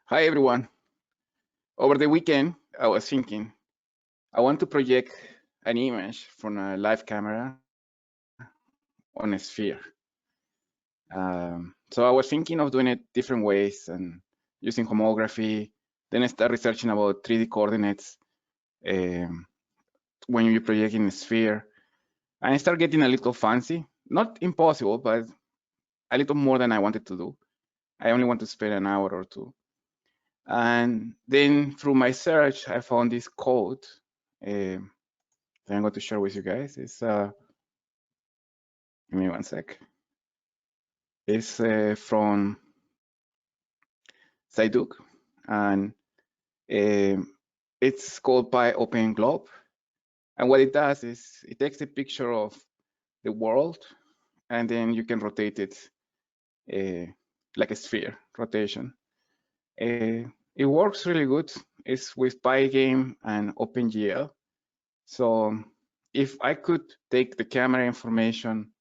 Hi everyone. Over the weekend, I was thinking I want to project an image from a live camera on a sphere. So I was thinking of doing it different ways and using homography. Then I started researching about 3D coordinates um, when you're projecting a sphere. And I started getting a little fancy. Not impossible, but a little more than I wanted to do. I only want to spend an hour or two. And then through my search, I found this code that I'm going to share with you guys. It's give me one sec. It's from Saiduk, and it's called Python OpenCV. And what it does is it takes a picture of the world, and then you can rotate it like a sphere rotation. It works really good. It's with Pygame and OpenGL. So if I could take the camera information,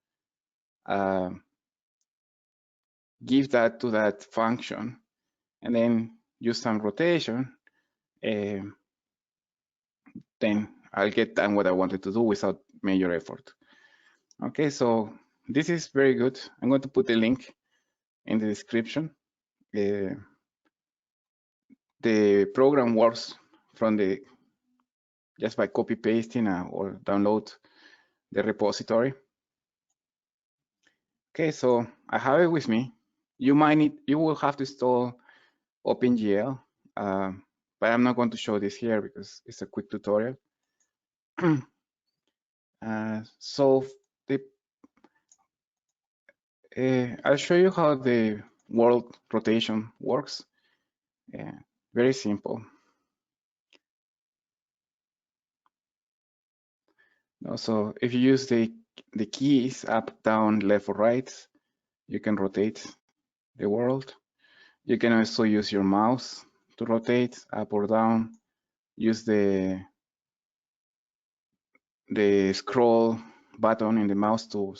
give that to that function, and then use some rotation, then I'll get done what I wanted to do without major effort. Okay, so this is very good. I'm going to put a link in the description. The program works from the just by copy pasting or download the repository. Okay, so I have it with me. You will have to install OpenGL, but I'm not going to show this here because it's a quick tutorial. So I'll show you how the world rotation works. Very simple. So if you use the keys up, down, left, or right, you can rotate the world. You can also use your mouse to rotate up or down. Use the scroll button in the mouse to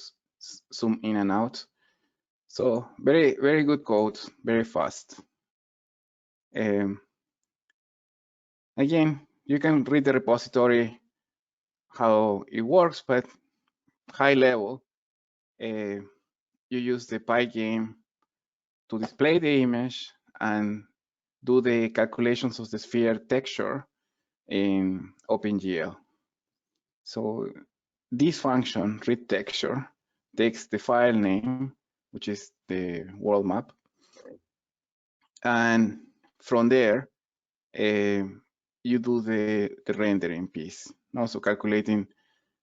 zoom in and out. So very, very good code, very fast. Again, you can read the repository how it works, but high level, you use the Pygame to display the image and do the calculations of the sphere texture in OpenGL. So this function, read texture, takes the file name, which is the world map, and from there, you do the rendering piece. Also calculating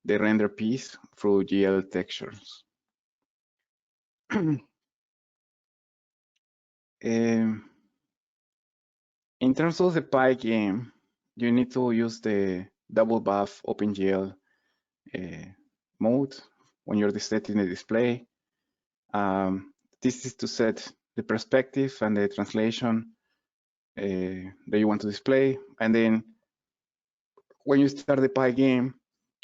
the render piece through GL textures. In terms of the Pygame, you need to use the double buff OpenGL mode when you're setting the display. This is to set the perspective and the translation that you want to display. And then when you start the Pygame,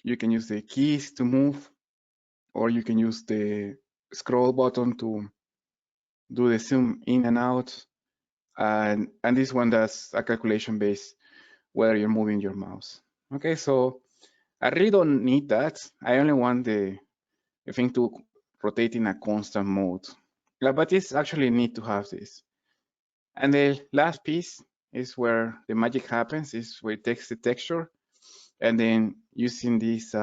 you can use the keys to move, or you can use the scroll button to do the zoom in and out. And this one does a calculation based whether you're moving your mouse. Okay, so I really don't need that. I only want the thing to rotate in a constant mode. Yeah, but it's actually neat to have this. And the last piece is where the magic happens, is where it takes the texture, and then using this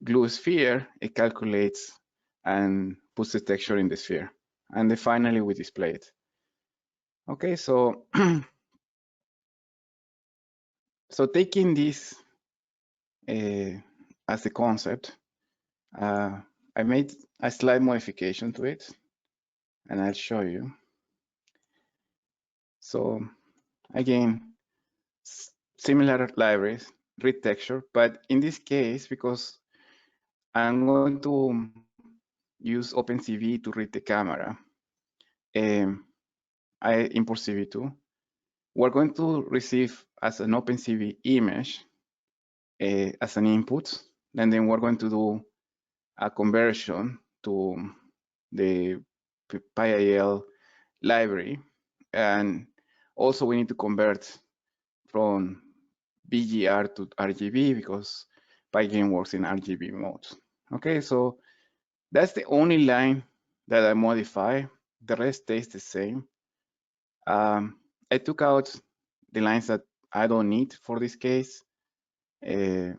glue sphere, it calculates and puts the texture in the sphere. And then finally we display it. Okay, so so taking this as the concept, I made a slight modification to it, and I'll show you. So again, similar libraries, read texture, but in this case, because I'm going to use OpenCV to read the camera, I import CV2. We're going to receive as an OpenCV image as an input, and then we're going to do a conversion to the PyIL library, and Also, we need to convert from BGR to RGB because Pygame works in RGB mode. Okay, so that's the only line that I modify. The rest stays the same. I took out the lines that I don't need for this case. Change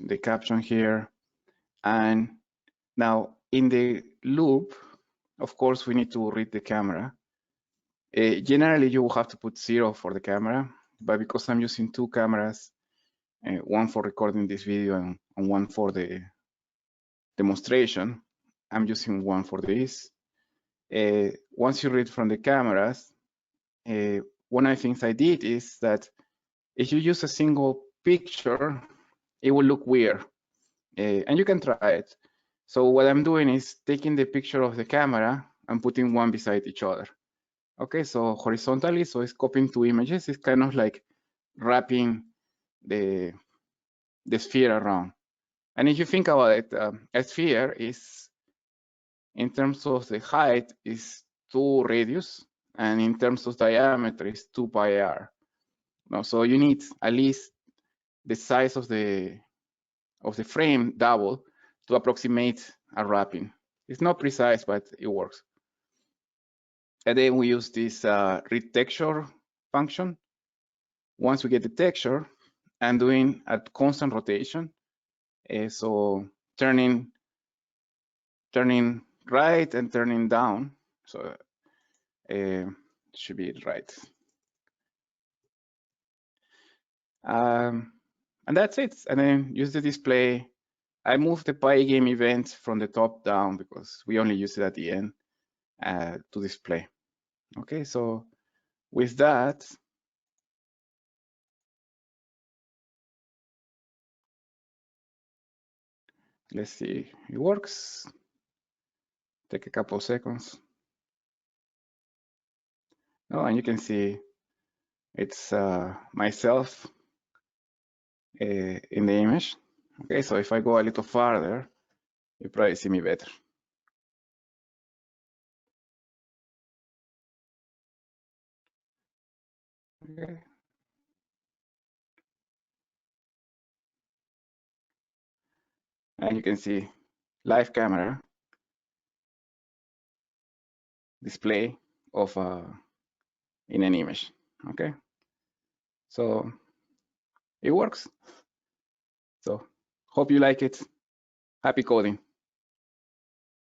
the caption here. And now in the loop, of course, we need to read the camera. Generally, you will have to put 0 for the camera, but because I'm using 2 cameras, one for recording this video and one for the demonstration, I'm using 1 for this. Once you read from the cameras, one of the things I did is that if you use a single picture, it will look weird, and you can try it. So what I'm doing is taking the picture of the camera and putting one beside each other. Okay, so horizontally, so it's copying 2 images. It's kind of like wrapping the sphere around. And if you think about it, a sphere is, in terms of the height, is 2 radius, and in terms of diameter, is 2 pi r. No, so you need at least the size of the frame double to approximate a wrapping. It's not precise, but it works. And then we use this read texture function. Once we get the texture, and doing a constant rotation, so turning right and turning down, so should be right. And that's it. And then use the display. I moved the Pygame event from the top down because we only use it at the end to display. Okay, so with that, let's see, it works. Take a couple of seconds. Oh, and you can see it's myself in the image. Okay, so if I go a little farther, you probably see me better. Okay. And you can see live camera display of in an image. Okay, so it works. So hope you like it. Happy coding.